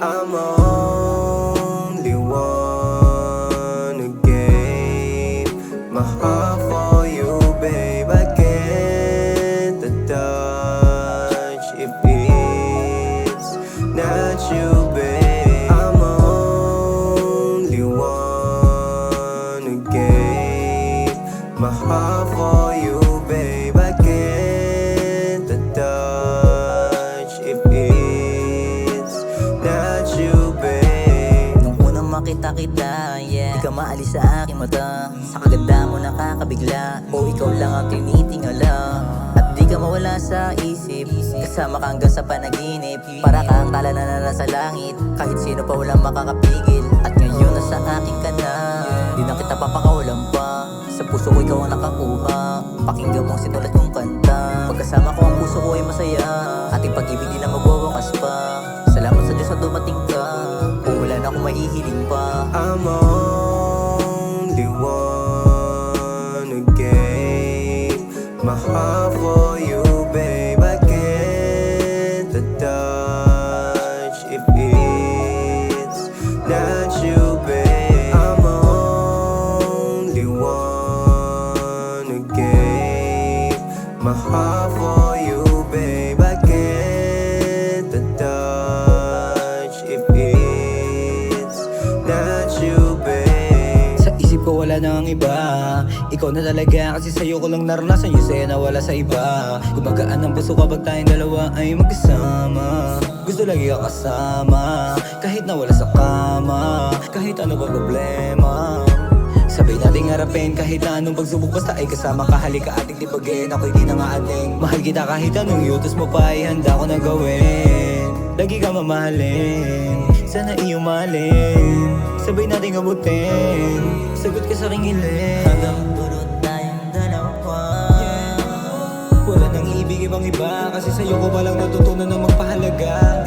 I'm only wanna give my heart for you, babe. I can't touch if it's not you, babe. I'm only wanna give my heart for you, babe. I can't touch if it's not you, babe. Nung unang makita kita, yeah, di ka maalis sa aking mata. Sa kaganda mo nakakabigla, o ikaw lang ang tinitingala. At di ka mawala sa isip, kasama ka hanggang sa panaginip. Para kang tala na nasa langit, kahit sino pa walang makakapigil. At ngayon nasa akin ka na, di na kita papakawalan pa. Sa puso ko ikaw ang nakakuha, pakinggan mo ang sinulat kong kanta. Pagkasama ko ang puso ko ay masaya, ating pag-ibig di na magwawakas pa. Salamat sa Diyos na dumating ka, kung wala na akong mahihiling pa. I'm only wanna give my heart for you, babe. I can't touch if it's not you, babe. I'm only wanna give my heart for you, babe. I can't touch if it's not you, babe. Sa isip ko wala nang iba, ikaw na talaga, kasi sa'yo ko lang naranasan yung saya na wala sa iba. Gumagaan ang puso kapag tayong dalawa ay magkasama. Gusto lagi ka kasama, kahit na wala sa kama, kahit ano ba problema. Sabay nating harapin kahit na anong pagsubok, basta ay kasama ka. Halika ating tibagin, ako'y di na nga ating mahal kita kahit anong yutos mo pa ay handa ko na gawin. Lagi ka mamahalin, sana iyong mahalin. Sabay nating abutin, sagot ka sa aking hiling. Hanggang dulo tayong dalawa, Wala nang ibig ibang iba, kasi sa'yo ko palang natutunan na magpahalaga.